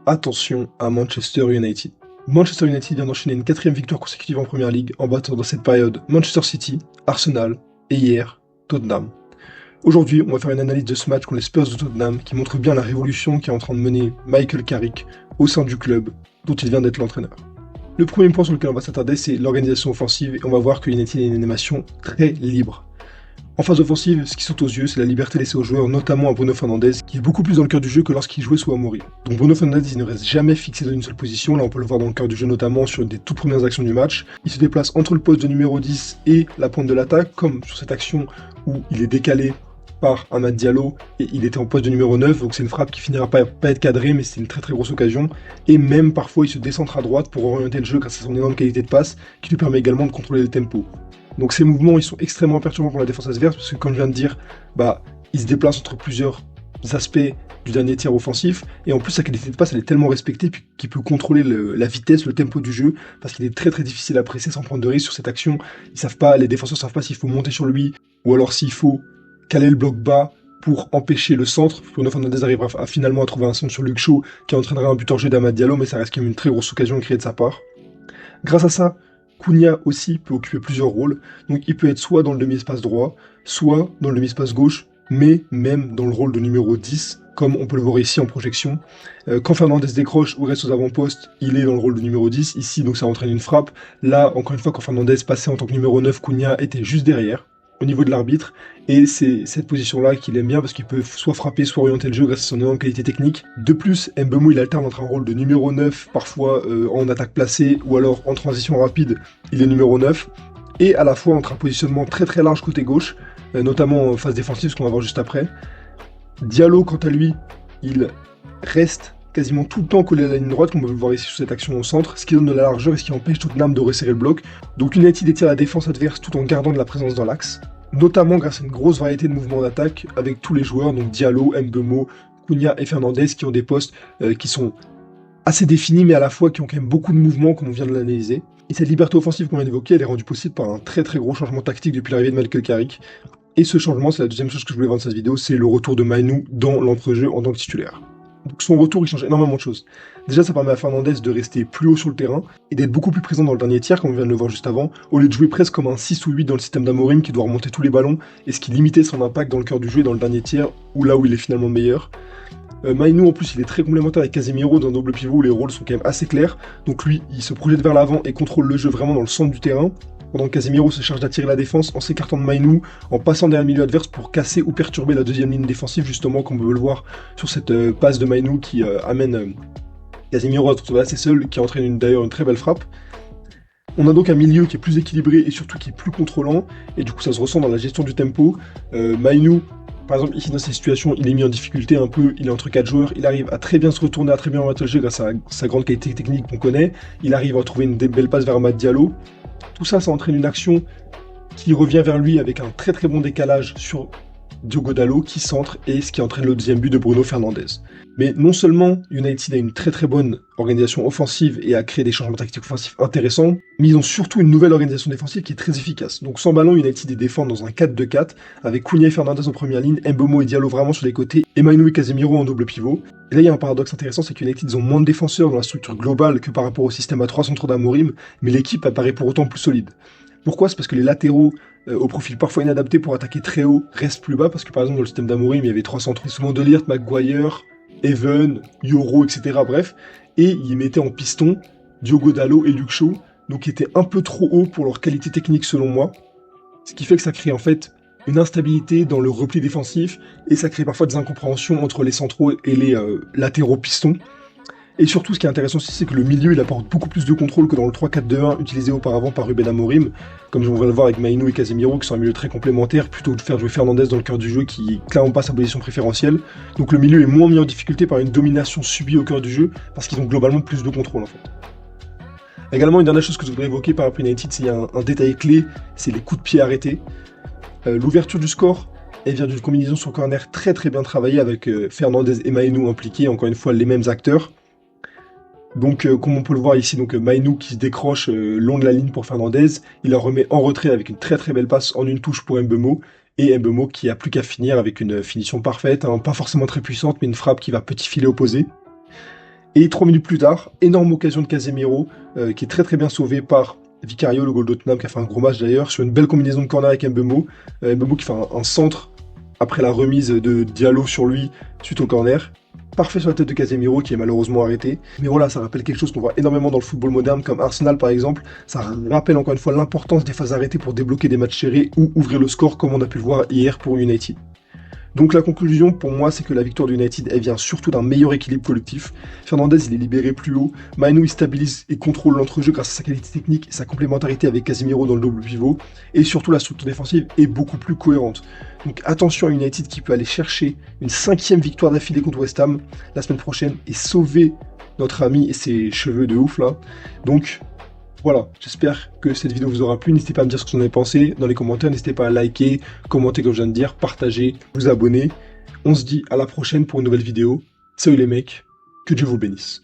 attention à Manchester United. Manchester United vient d'enchaîner une 4ème victoire consécutive en Première Ligue en battant dans cette période Manchester City, Arsenal et hier Tottenham. Aujourd'hui, on va faire une analyse de ce match contre les Spurs de Tottenham qui montre bien la révolution qu'est en train de mener Michael Carrick au sein du club dont il vient d'être l'entraîneur. Le premier point sur lequel on va s'attarder, c'est l'organisation offensive et on va voir que United a une animation très libre. En phase offensive, ce qui saute aux yeux, c'est la liberté laissée aux joueurs, notamment à Bruno Fernandes, qui est beaucoup plus dans le cœur du jeu que lorsqu'il jouait sous Amorim. Donc Bruno Fernandes, il ne reste jamais fixé dans une seule position, là on peut le voir dans le cœur du jeu, notamment sur une des toutes premières actions du match. Il se déplace entre le poste de numéro 10 et la pointe de l'attaque, comme sur cette action où il est décalé par Amad Diallo et il était en poste de numéro 9, donc c'est une frappe qui finira pas être cadrée, mais c'est une très grosse occasion. Et même parfois il se décentre à droite pour orienter le jeu grâce à son énorme qualité de passe, qui lui permet également de contrôler le tempo. Donc ces mouvements, ils sont extrêmement perturbants pour la défense adverse, parce que comme je viens de dire, il se déplace entre plusieurs aspects du dernier tiers offensif, et en plus sa qualité de passe, elle est tellement respectée qu'il peut contrôler la vitesse, le tempo du jeu, parce qu'il est très difficile à presser sans prendre de risque sur cette action. Les défenseurs savent pas s'il faut monter sur lui, ou alors s'il faut caler le bloc bas pour empêcher le centre. Bruno Fernandes arrivera finalement à trouver un centre sur Luke Shaw, qui entraînera un but hors jeu d'Amad Diallo, mais ça reste quand même une très grosse occasion créée de sa part. Grâce à ça, Cunha aussi peut occuper plusieurs rôles, donc il peut être soit dans le demi-espace droit, soit dans le demi-espace gauche, mais même dans le rôle de numéro 10, comme on peut le voir ici en projection. Quand Fernandes décroche ou reste aux avant-postes, il est dans le rôle de numéro 10, ici donc ça entraîne une frappe. Là, encore une fois, quand Fernandes passait en tant que numéro 9, Cunha était juste derrière, au niveau de l'arbitre, et c'est cette position-là qu'il aime bien parce qu'il peut soit frapper, soit orienter le jeu grâce à son énorme qualité technique. De plus, Mbeumo il alterne entre un rôle de numéro 9, parfois en attaque placée, ou alors en transition rapide, il est numéro 9, et à la fois entre un positionnement très large côté gauche, notamment en phase défensive, ce qu'on va voir juste après. Diallo, quant à lui, il reste quasiment tout le temps collé à la ligne droite, comme on peut le voir ici sur cette action au centre, ce qui donne de la largeur et ce qui empêche Tottenham de resserrer le bloc. Donc United étire la défense adverse tout en gardant de la présence dans l'axe, notamment grâce à une grosse variété de mouvements d'attaque avec tous les joueurs, donc Diallo, Mbeumo, Cunha et Fernandes, qui ont des postes qui sont assez définis, mais à la fois qui ont quand même beaucoup de mouvements, comme on vient de l'analyser. Et cette liberté offensive qu'on vient d'évoquer, elle est rendue possible par un très gros changement tactique depuis l'arrivée de Michael Carrick. Et ce changement, c'est la deuxième chose que je voulais voir dans cette vidéo, c'est le retour de Mainoo dans l'entrejeu en tant que titulaire. Donc son retour, il change énormément de choses. Déjà, ça permet à Fernandes de rester plus haut sur le terrain et d'être beaucoup plus présent dans le dernier tiers, comme on vient de le voir juste avant, au lieu de jouer presque comme un 6 ou 8 dans le système d'Amorim qui doit remonter tous les ballons, et ce qui limitait son impact dans le cœur du jeu et dans le dernier tiers, ou là où il est finalement meilleur. Mainoo en plus il est très complémentaire avec Casemiro dans un double pivot où les rôles sont quand même assez clairs, donc lui il se projette vers l'avant et contrôle le jeu vraiment dans le centre du terrain, pendant que Casemiro se charge d'attirer la défense en s'écartant de Mainoo, en passant derrière le milieu adverse pour casser ou perturber la deuxième ligne défensive, justement comme on peut le voir sur cette passe de Mainoo qui amène Casemiro à se retrouver assez seul, qui entraîne d'ailleurs une très belle frappe. On a donc un milieu qui est plus équilibré et surtout qui est plus contrôlant, et du coup ça se ressent dans la gestion du tempo. Mainoo, par exemple, ici dans cette situation, il est mis en difficulté un peu, il est entre 4 joueurs, il arrive à très bien se retourner, à très bien remettre le jeu grâce à sa grande qualité technique qu'on connaît, il arrive à trouver une belle passe vers Amad Diallo. Tout ça, ça entraîne une action qui revient vers lui avec un très bon décalage sur Diogo Dalot qui centre, et ce qui entraîne le deuxième but de Bruno Fernandes. Mais non seulement United a une très bonne organisation offensive et a créé des changements tactiques offensifs intéressants, mais ils ont surtout une nouvelle organisation défensive qui est très efficace. Donc sans ballon, United défend dans un 4-2-4, avec Cunha et Fernandes en première ligne, Mbeumo et Diallo vraiment sur les côtés, et Mainoo et Casemiro en double pivot. Et là il y a un paradoxe intéressant, c'est qu'United ont moins de défenseurs dans la structure globale que par rapport au système à 3 centres d'Amorim, mais l'équipe apparaît pour autant plus solide. Pourquoi ? C'est parce que les latéraux, au profil parfois inadapté pour attaquer très haut, restent plus bas, parce que par exemple dans le système d'Amorim, il y avait 3 centraux, souvent De Ligt, Maguire, Even, Yoro, etc. Bref, et ils mettaient en piston Diogo Dalot et Luke Shaw, donc qui étaient un peu trop hauts pour leur qualité technique selon moi, ce qui fait que ça crée en fait une instabilité dans le repli défensif, et ça crée parfois des incompréhensions entre les centraux et les latéraux pistons. Et surtout, ce qui est intéressant aussi, c'est que le milieu, il apporte beaucoup plus de contrôle que dans le 3-4-2-1 utilisé auparavant par Ruben Amorim, comme on va le voir avec Mainoo et Casemiro, qui sont un milieu très complémentaire, plutôt que de faire jouer Fernandes dans le cœur du jeu, qui est clairement pas sa position préférentielle. Donc le milieu est moins mis en difficulté par une domination subie au cœur du jeu, parce qu'ils ont globalement plus de contrôle en fait. Également, une dernière chose que je voudrais évoquer par rapport à United, c'est qu'il y a un détail clé, c'est les coups de pied arrêtés. L'ouverture du score, elle vient d'une combinaison sur corner très bien travaillée avec Fernandes et Mainoo impliqués, encore une fois les mêmes acteurs. Donc comme on peut le voir ici, donc Mainoo qui se décroche long de la ligne pour Fernandes, il la remet en retrait avec une très belle passe en une touche pour Mbeumo, et Mbeumo qui a plus qu'à finir avec une finition parfaite, hein, pas forcément très puissante, mais une frappe qui va petit filet opposé. Et 3 minutes plus tard, énorme occasion de Casemiro, qui est très très bien sauvé par Vicario, le goal de Tottenham, qui a fait un gros match d'ailleurs, sur une belle combinaison de corner avec Mbeumo. Mbeumo qui fait un centre après la remise de Diallo sur lui suite au corner. Parfait sur la tête de Casemiro qui est malheureusement arrêté. Mais voilà, ça rappelle quelque chose qu'on voit énormément dans le football moderne, comme Arsenal par exemple. Ça rappelle encore une fois l'importance des phases arrêtées pour débloquer des matchs serrés ou ouvrir le score, comme on a pu le voir hier pour United. Donc la conclusion pour moi, c'est que la victoire de United, elle vient surtout d'un meilleur équilibre collectif. Fernandez, il est libéré plus haut. Mainoo, il stabilise et contrôle l'entrejeu grâce à sa qualité technique et sa complémentarité avec Casemiro dans le double pivot. Et surtout, la structure défensive est beaucoup plus cohérente. Donc attention à United qui peut aller chercher une 5e victoire d'affilée contre West Ham la semaine prochaine et sauver notre ami et ses cheveux de ouf là. Donc voilà, j'espère que cette vidéo vous aura plu. N'hésitez pas à me dire ce que vous en avez pensé dans les commentaires. N'hésitez pas à liker, commenter comme je viens de dire, partager, vous abonner. On se dit à la prochaine pour une nouvelle vidéo. Salut les mecs, que Dieu vous bénisse.